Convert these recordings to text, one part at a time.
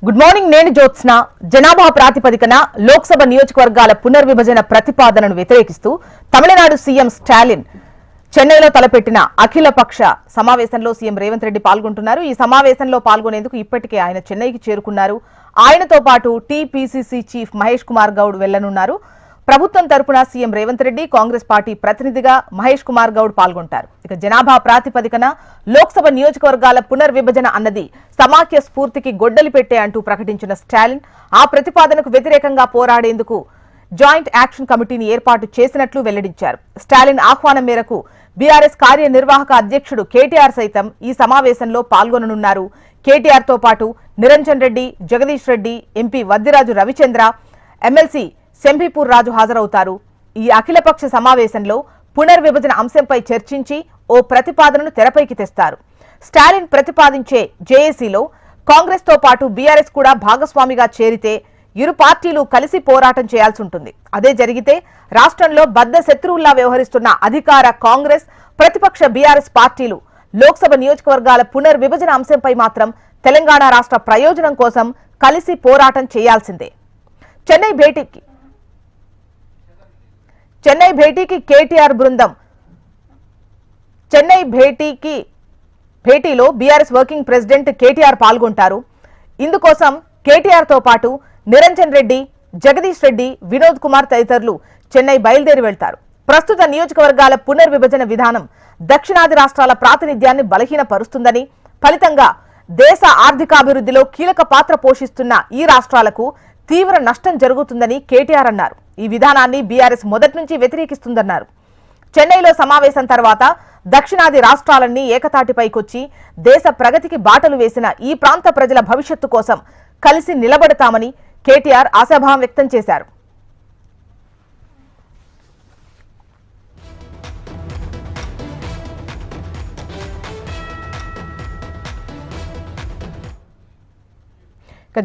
Good morning. నేను జ్యోత్స్న. జనాభా ప్రాతిపదికన లోక్సభ నియోజకవర్గాల పునర్విభజన ప్రతిపాదనను వ్యతిరేకిస్తూ తమిళనాడు సీఎం స్టాలిన్ చెన్నైలో తలపెట్టిన అఖిలపక్ష సమావేశంలో సీఎం రేవంత్ రెడ్డి పాల్గొంటున్నారు. ఈ సమావేశంలో పాల్గొనేందుకు ఇప్పటికే ఆయన చెన్నైకి చేరుకున్నారు. ఆయనతో పాటు టీపీసీసీ చీఫ్ మహేష్ కుమార్ గౌడ్ వెళ్లనున్నారు. ప్రభుత్వం తరపున సీఎం రేవంత్ రెడ్డి, కాంగ్రెస్ పార్టీ ప్రతినిధిగా మహేష్ కుమార్ గౌడ్ పాల్గొంటారు. ఇక జనాభా ప్రాతిపదికన లోక్సభ నియోజకవర్గాల పునర్విభజన అన్నది సమాఖ్య స్ఫూర్తికి గొడ్డలి పెట్టే అంటూ ప్రకటించిన స్టాలిన్ ఆ ప్రతిపాదనకు వ్యతిరేకంగా పోరాడేందుకు జాయింట్ యాక్షన్ కమిటీని ఏర్పాటు చేసినట్లు వెల్లడించారు. స్టాలిన్ ఆహ్వానం మేరకు బీఆర్ఎస్ కార్యనిర్వాహక అధ్యక్షుడు కేటీఆర్ సైతం ఈ సమావేశంలో పాల్గొననున్నారు. కేటీఆర్ తో పాటు నిరంజన్ రెడ్డి, జగదీష్ రెడ్డి, ఎంపీ వద్దిరాజు రవిచంద్ర, ఎమ్మెల్సీ శంభీపూర్ రాజు హాజరవుతారు. ఈ అఖిలపక్ష సమావేశంలో పునర్విభజన అంశంపై చర్చించి ఓ ప్రతిపాదనను తెరపైకి తెస్తారు. స్టాలిన్ ప్రతిపాదించే జేఏసీలో కాంగ్రెస్ తో పాటు బీఆర్ఎస్ కూడా భాగస్వామిగా చేరితే ఇరు పార్టీలు కలిసి పోరాటం చేయాల్సి ఉంటుంది. అదే జరిగితే రాష్ట్రంలో బద్ద శత్రువుల్లా వ్యవహరిస్తున్న అధికార కాంగ్రెస్, ప్రతిపక్ష బీఆర్ఎస్ పార్టీలు లోక్సభ నియోజకవర్గాల పునర్విభజన అంశంపై మాత్రం తెలంగాణ రాష్ట్ర ప్రయోజనం కోసం కలిసి పోరాటం చేయాల్సిందే. చెన్నై భేటీకి కేటీఆర్ బృందం భేటీలో బీఆర్ఎస్ వర్కింగ్ ప్రెసిడెంట్ కేటీఆర్ పాల్గొంటారు. ఇందుకోసం కేటీఆర్ తో పాటు నిరంజన్ రెడ్డి, జగదీష్ రెడ్డి, వినోద్ కుమార్ తదితరులు చెన్నై బయలుదేరి వెళ్తారు. ప్రస్తుత నియోజకవర్గాల పునర్విభజన విధానం దక్షిణాది రాష్ట్రాల ప్రాతినిధ్యాన్ని బలహీనపరుస్తుందని, ఫలితంగా దేశ ఆర్థికాభివృద్ధిలో కీలక పాత్ర పోషిస్తున్న ఈ రాష్ట్రాలకు తీవ్ర నష్టం జరుగుతుందని కేటీఆర్ అన్నారు. ఈ విధానాన్ని బీఆర్ఎస్ మొదటి నుంచి వ్యతిరేకిస్తుందన్నారు. చెన్నైలో సమావేశం తర్వాత దక్షిణాది రాష్ట్రాలన్నీ ఏకతాటిపైకొచ్చి దేశ ప్రగతికి బాటలు వేసిన ఈ ప్రాంత ప్రజల భవిష్యత్తు కోసం కలిసి నిలబడతామని కేటీఆర్ ఆశాభావం వ్యక్తం చేశారు.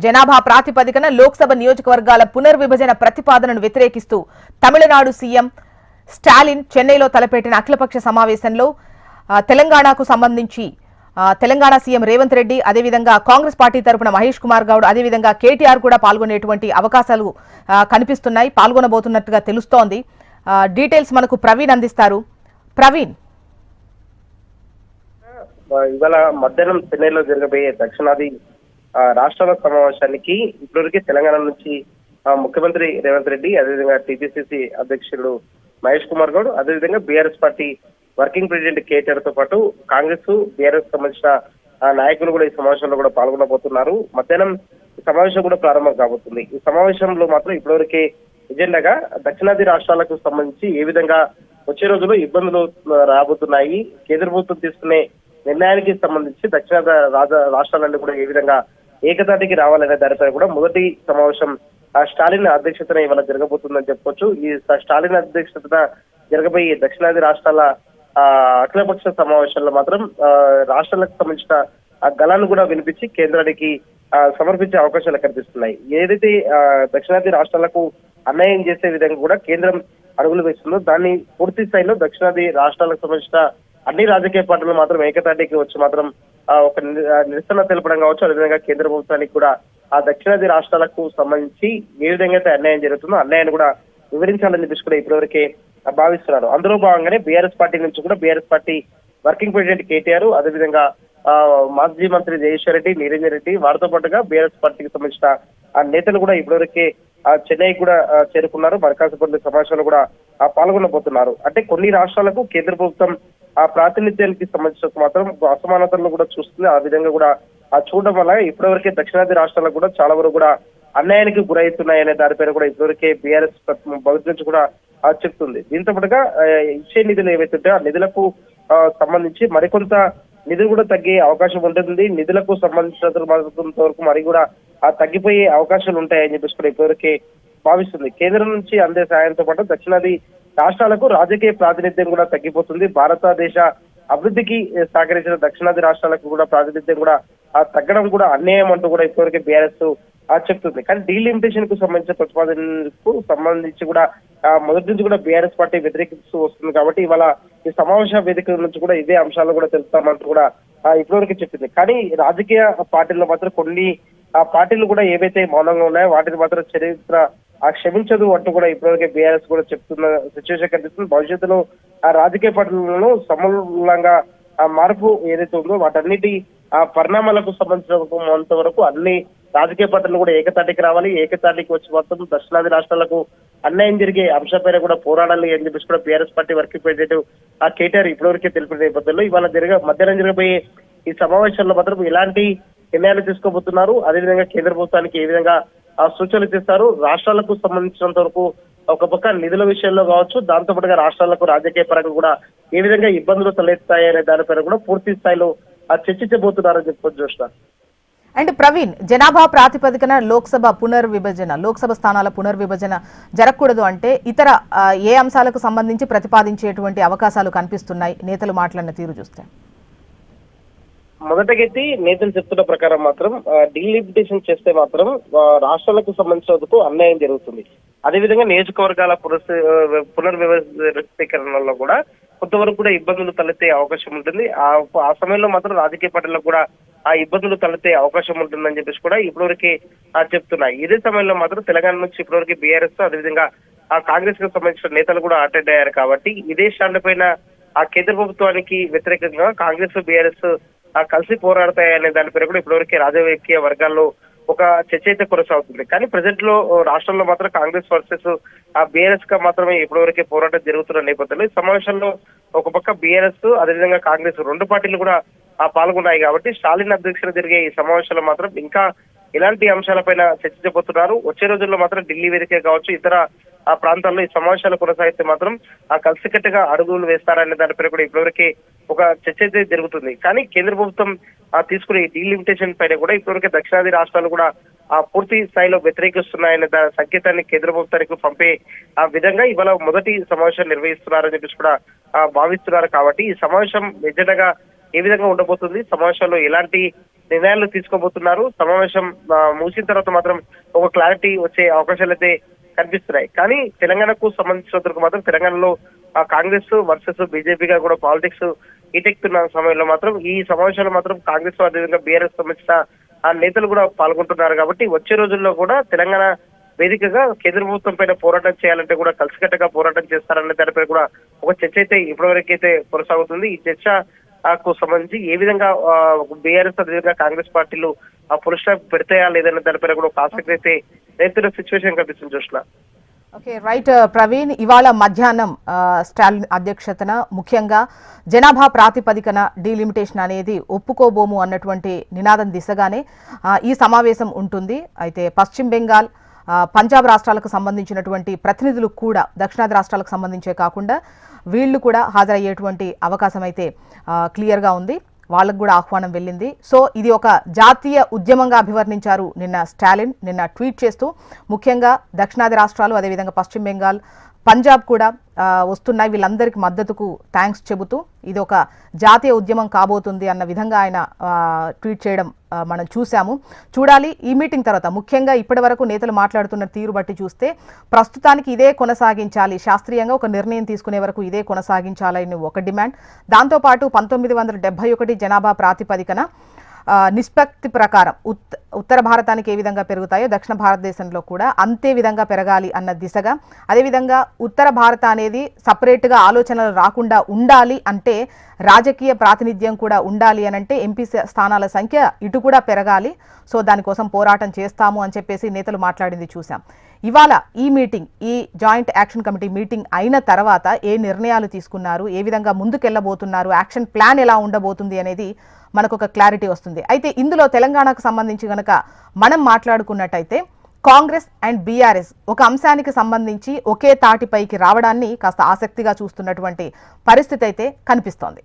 జనాభా ప్రాతిపదికన లోక్సభ నియోజకవర్గాల పునర్విభజన ప్రతిపాదనను వ్యతిరేకిస్తూ తమిళనాడు సీఎం స్టాలిన్ చెన్నైలో తలపెట్టిన అఖిలపక్ష సమావేశంలో తెలంగాణకు సంబంధించి తెలంగాణ సీఎం రేవంత్ రెడ్డి, అదేవిధంగా కాంగ్రెస్ పార్టీ తరపున మహేష్ కుమార్ గౌడ్, అదేవిధంగా కేటీఆర్ కూడా పాల్గొనేటువంటి అవకాశాలు కనిపిస్తున్నాయి, పాల్గొనబోతున్నట్టుగా తెలుస్తోంది. డీటెయిల్స్ మనకు ప్రవీణ్ అందిస్తారు. ప్రవీణ్, ఇవాళ మధ్యాహ్నం చెన్నైలో జరగబోయే దక్షిణాది రాష్ట్రాల సమావేశానికి ఇప్పటివరకు తెలంగాణ నుంచి ముఖ్యమంత్రి రేవంత్ రెడ్డి, అదేవిధంగా టీపీసీసీ అధ్యక్షుడు మహేష్ కుమార్ గౌడ్, అదేవిధంగా BRS party working president KTR తో పాటు కాంగ్రెస్, బీఆర్ఎస్ సంబంధించిన నాయకులు కూడా ఈ సమావేశంలో కూడా పాల్గొనబోతున్నారు. మధ్యాహ్నం ఈ సమావేశం కూడా ప్రారంభం కాబోతుంది. ఈ సమావేశంలో మాత్రం ఇప్పటివరకే ఎజెండాగా దక్షిణాది రాష్ట్రాలకు సంబంధించి ఏ విధంగా వచ్చే రోజుల్లో ఇబ్బందులు రాబోతున్నాయి, కేంద్ర ప్రభుత్వం తీసుకునే నిర్ణయానికి సంబంధించి దక్షిణాది రాష్ట్రాలన్నీ కూడా ఏ విధంగా ఏకతాటికి రావాలనే దానిపై కూడా మొదటి సమావేశం స్టాలిన్ అధ్యక్షతన ఇవాళ జరగబోతుందని చెప్పుకోవచ్చు. ఈ స్టాలిన్ అధ్యక్షతన జరగబోయే దక్షిణాది రాష్ట్రాల అఖిలపక్ష సమావేశంలో మాత్రం రాష్ట్రాలకు సంబంధించిన ఆ గళాన్ని కూడా వినిపించి కేంద్రానికి సమర్పించే అవకాశాలు కనిపిస్తున్నాయి. ఏదైతే దక్షిణాది రాష్ట్రాలకు అన్యాయం చేసే విధంగా కూడా కేంద్రం అడుగులు వేస్తుందో దాన్ని పూర్తి స్థాయిలో దక్షిణాది రాష్ట్రాలకు సంబంధించిన అన్ని రాజకీయ పార్టీలు మాత్రం ఏకతాటికి వచ్చి మాత్రం ఒక నిరసన తెలపడం కావచ్చు, అదేవిధంగా కేంద్ర ప్రభుత్వానికి కూడా ఆ దక్షిణాది రాష్ట్రాలకు సంబంధించి ఏ విధంగా అయితే అన్యాయం జరుగుతుందో అన్యాయాన్ని కూడా వివరించాలని చెప్పేసి కూడా ఇప్పటివరకే భావిస్తున్నారు. అందులో భాగంగానే బీఆర్ఎస్ పార్టీ నుంచి కూడా BRS party working president KTR, అదేవిధంగా మాజీ మంత్రి జగదీశ్వర్ రెడ్డి, నిరంజన్ రెడ్డి, వారితో పాటుగా బీఆర్ఎస్ పార్టీకి సంబంధించిన ఆ నేతలు కూడా ఇప్పటివరకే చెన్నై కూడా చేరుకున్నారు. మరకాసుపల్లి సమావేశంలో కూడా పాల్గొనబోతున్నారు. అంటే కొన్ని రాష్ట్రాలకు కేంద్ర ప్రభుత్వం ఆ ప్రాతినిధ్యానికి సంబంధించిన మాత్రం అసమానతలను కూడా చూస్తుంది. ఆ విధంగా కూడా చూడడం వల్ల ఇప్పటివరకే దక్షిణాది రాష్ట్రాలకు కూడా చాలా వరకు కూడా అన్యాయానికి గురవుతున్నాయనే దానిపైన కూడా ఇప్పటివరకే బీఆర్ఎస్ మొదటి నుంచి కూడా చెప్తుంది. దీంతో పాటుగా ఇచ్చే నిధులు ఏవైతుంటే ఆ నిధులకు సంబంధించి మరికొంత నిధులు కూడా తగ్గే అవకాశం ఉంటుంది. నిధులకు సంబంధించినంత వరకు మరి కూడా తగ్గిపోయే అవకాశాలు ఉంటాయని చెప్పేసి కూడా ఇప్పటివరకే భావిస్తుంది. కేంద్రం నుంచి అందే సాయంతో పాటు దక్షిణాది రాష్ట్రాలకు రాజకీయ ప్రాతినిధ్యం కూడా తగ్గిపోతుంది. భారతదేశ అభివృద్ధికి సహకరించిన దక్షిణాది రాష్ట్రాలకు కూడా ప్రాతినిధ్యం కూడా తగ్గడం కూడా అన్యాయం అంటూ కూడా ఇప్పటివరకు బీఆర్ఎస్ చెప్తుంది. కానీ డీలిమిటేషన్ కు సంబంధించిన ప్రతిపాదనకు సంబంధించి కూడా మొదటి నుంచి కూడా బీఆర్ఎస్ పార్టీ వ్యతిరేకిస్తూ వస్తుంది. కాబట్టి ఇవాళ ఈ సమావేశ వేదిక నుంచి కూడా ఇదే అంశాలు కూడా తెలుస్తామంటూ కూడా ఇప్పటివరకు చెప్పింది. కానీ రాజకీయ పార్టీల్లో మాత్రం కొన్ని ఆ పార్టీలు కూడా ఏవైతే మౌనంగా ఉన్నాయో వాటిని మాత్రం చరిత్ర క్షమించదు అంటూ కూడా ఇప్పటివరకే బీఆర్ఎస్ కూడా చెప్తున్న సిచ్యువేషన్ కనిపిస్తుంది. భవిష్యత్తులో ఆ రాజకీయ పార్టీలను సమూలంగా ఆ మార్పు ఏదైతే ఉందో వాటన్నిటి ఆ పరిణామాలకు సంబంధించినంత వరకు అన్ని రాజకీయ పార్టీలు కూడా ఏకతాటికి రావాలి. ఏకతాటికి వచ్చి మొత్తం దక్షిణాది రాష్ట్రాలకు అన్యాయం జరిగే అంశంపైన కూడా పోరాడాలి అని చెప్పేసి కూడా బీఆర్ఎస్ పార్టీ వర్కింగ్ ప్రెసిడెంట్ ఆ కేటీఆర్ ఇప్పటివరకే తెలిపిన నేపథ్యంలో ఇవాళ మధ్యాహ్నం జరగబోయే ఈ సమావేశంలో మాత్రం ఎలాంటి నిర్ణయాలు తీసుకోబోతున్నారు, అదేవిధంగా కేంద్ర ప్రభుత్వానికి ఏ విధంగా సూచనలు చేస్తారు, రాష్ట్రాలకు సంబంధించినంత వరకు ఒక పక్క నిధుల విషయంలో కావచ్చు, దాంతో పాటుగా రాష్ట్రాలకు రాజకీయ పరంగా కూడా ఏ విధంగా ఇబ్బందులు తలెత్తాయి అనే దానిపైన కూడా పూర్తి స్థాయిలో చర్చించబోతున్నారని చెప్పుకోవచ్చు జోష్న. అండ్ ప్రవీణ్, జనాభా ప్రాతిపదికన లోక్సభ స్థానాల పునర్విభజన జరగకూడదు అంటే ఇతర ఏ అంశాలకు సంబంధించి ప్రతిపాదించేటువంటి అవకాశాలు కనిపిస్తున్నాయి నేతలు మాట్లాడిన తీరు చూస్తే? మొదటగైతే నేతలు చెప్తున్న ప్రకారం మాత్రం డీలిమిటేషన్ చేస్తే మాత్రం రాష్ట్రాలకు సంబంధించినందుకు అన్యాయం జరుగుతుంది. అదేవిధంగా నియోజకవర్గాల పునర్వ్యవస్థీకరణలో కూడా కొంతవరకు కూడా ఇబ్బందులు తలెత్తే అవకాశం ఉంటుంది. ఆ సమయంలో మాత్రం రాజకీయ పార్టీలకు కూడా ఆ ఇబ్బందులు తలెత్తే అవకాశం ఉంటుందని చెప్పేసి కూడా ఇప్పటివరకు చెప్తున్నాయి. ఇదే సమయంలో మాత్రం తెలంగాణ నుంచి ఇప్పటివరకు బీఆర్ఎస్ అదేవిధంగా ఆ కాంగ్రెస్ కు సంబంధించిన నేతలు కూడా అటెండ్ అయ్యారు. కాబట్టి ఇదే స్టాండ్ పైన ఆ కేంద్ర ప్రభుత్వానికి వ్యతిరేకంగా కాంగ్రెస్ బీఆర్ఎస్ కలిసి పోరాడతాయనే దానిపైన కూడా ఇప్పటివరకు రాజకీయ వర్గాల్లో ఒక చర్చ అయితే కొనసాగుతుంది. కానీ ప్రజెంట్ లో రాష్ట్రంలో మాత్రం కాంగ్రెస్ వర్సెస్ ఆ బీఆర్ఎస్ గా మాత్రమే ఇప్పటివరకే పోరాటం జరుగుతున్న నేపథ్యంలో ఈ సమావేశంలో ఒక పక్క బీఆర్ఎస్ అదేవిధంగా కాంగ్రెస్ రెండు పార్టీలు కూడా పాల్గొన్నాయి. కాబట్టి స్టాలిన్ అధ్యక్షత జరిగే ఈ సమావేశంలో మాత్రం ఇంకా ఎలాంటి అంశాలపైన చర్చించబోతున్నారు, వచ్చే రోజుల్లో మాత్రం ఢిల్లీ వేదికే కావచ్చు ఇతర ఆ ప్రాంతాల్లో ఈ సమావేశాలు కొనసాగితే మాత్రం ఆ కలిసికట్టుగా అడుగులు వేస్తారనే దానిపైన కూడా ఇప్పటివరకే ఒక చర్చ అయితే జరుగుతుంది. కానీ కేంద్ర ప్రభుత్వం తీసుకునే డీలిమిటేషన్ పైన కూడా ఇప్పటివరకే దక్షిణాది రాష్ట్రాలు కూడా ఆ పూర్తి స్థాయిలో వ్యతిరేకిస్తున్నాయనే సంకేతాన్ని కేంద్ర ప్రభుత్వానికి పంపే ఆ విధంగా ఇవాళ మొదటి సమావేశం నిర్వహిస్తున్నారని చెప్పేసి కూడా భావిస్తున్నారు. కాబట్టి ఈ సమావేశం ఎజెండాగా ఏ విధంగా ఉండబోతుంది, సమావేశంలో ఎలాంటి నిర్ణయాలు తీసుకోబోతున్నారు, సమావేశం ముగిసిన తర్వాత మాత్రం ఒక క్లారిటీ వచ్చే అవకాశాలు అయితే కనిపిస్తున్నాయి. కానీ తెలంగాణకు సంబంధించినందుకు మాత్రం తెలంగాణలో కాంగ్రెస్ వర్సెస్ బీజేపీగా కూడా పాలిటిక్స్ ఈటెక్కుతున్న సమయంలో మాత్రం ఈ సమావేశాలు మాత్రం కాంగ్రెస్ అదేవిధంగా బీఆర్ఎస్ సంబంధించిన ఆ నేతలు కూడా పాల్గొంటున్నారు. కాబట్టి వచ్చే రోజుల్లో కూడా తెలంగాణ వేదికగా కేంద్ర ప్రభుత్వం పైన పోరాటం చేయాలంటే కూడా కలిసికట్టుగా పోరాటం చేస్తారనే దానిపై కూడా ఒక చర్చ అయితే ఇప్పటివరకైతే కొనసాగుతుంది. ఈ చర్చకు సంబంధించి ఏ విధంగా బీఆర్ఎస్ అదేవిధంగా కాంగ్రెస్ పార్టీలు ఫుల్ స్టాప్ పెడతాయా లేదనే దానిపైన కూడా ఒక ఆసక్తి అయితే రైతుల సిచ్యువేషన్ కనిపిస్తుంది చూసిన. Okay, right Praveen. ఇవాళ మధ్యాహ్నం స్టాలిన్ అధ్యక్షతన ముఖ్యంగా జనాభా ప్రాతిపదికన డీలిమిటేషన్ అనేది ఒప్పుకోబోము అన్నటువంటి నినాదం దిశగానే ఈ సమావేశం ఉంటుంది. అయితే పశ్చిమ బెంగాల్ పంజాబ్ రాష్ట్రాలకు సంబంధించినటువంటి ప్రతినిధులు కూడా దక్షిణాది రాష్ట్రాలకు సంబంధించే కాకుండా వీళ్ళు కూడా హాజరయ్యేటువంటి అవకాశం అయితే క్లియర్గా ఉంది. వాళ్ళకు కూడా ఆహ్వానం వెళ్ళింది. సో ఇది ఒక జాతీయ ఉద్యమంగా అభివర్ణించారు నిన్న స్టాలిన్ ట్వీట్ చేస్తూ. ముఖ్యంగా దక్షిణాది రాష్ట్రాలు అదేవిధంగా పశ్చిమ బెంగాల్ పంజాబ్ కూడా వస్తున్నాయి, వీళ్ళందరికీ మద్దతుకు థ్యాంక్స్ చెబుతూ ఇది ఒక జాతీయ ఉద్యమం కాబోతుంది అన్న విధంగా ఆయన ట్వీట్ చేయడం మనం చూసాము. చూడాలి ఈ మీటింగ్ తర్వాత. ముఖ్యంగా ఇప్పటి వరకు నేతలు మాట్లాడుతున్న తీరు బట్టి చూస్తే ప్రస్తుతానికి ఇదే కొనసాగించాలి, శాస్త్రీయంగా ఒక నిర్ణయం తీసుకునే వరకు ఇదే కొనసాగించాలని ఒక డిమాండ్. దాంతోపాటు 1971 జనాభా ప్రాతిపదికన నిష్పత్తి ప్రకారం ఉత్తర భారతానికి ఏ విధంగా పెరుగుతాయో దక్షిణ భారతదేశంలో కూడా అంతే విధంగా పెరగాలి అన్న దిశగా, అదేవిధంగా ఉత్తర భారత అనేది సపరేట్గా ఆలోచనలు రాకుండా ఉండాలి అంటే రాజకీయ ప్రాతినిధ్యం కూడా ఉండాలి అని అంటే ఎంపీ స్థానాల సంఖ్య ఇటు కూడా పెరగాలి. సో దానికోసం పోరాటం చేస్తాము అని చెప్పేసి నేతలు మాట్లాడింది చూసాం. ఇవాళ ఈ మీటింగ్, ఈ జాయింట్ యాక్షన్ కమిటీ మీటింగ్ అయిన తర్వాత ఏ నిర్ణయాలు తీసుకున్నారు, ఏ విధంగా ముందుకెళ్లబోతున్నారు, యాక్షన్ ప్లాన్ ఎలా ఉండబోతుంది అనేది మనకు ఒక క్లారిటీ వస్తుంది. అయితే ఇందులో తెలంగాణకు సంబంధించి గనక మనం మాట్లాడుకున్నట్టయితే కాంగ్రెస్ అండ్ బీఆర్ఎస్ ఒక అంశానికి సంబంధించి ఒకే తాటిపైకి రావడాన్ని కాస్త ఆసక్తిగా చూస్తున్నటువంటి పరిస్థితి అయితే కనిపిస్తోంది.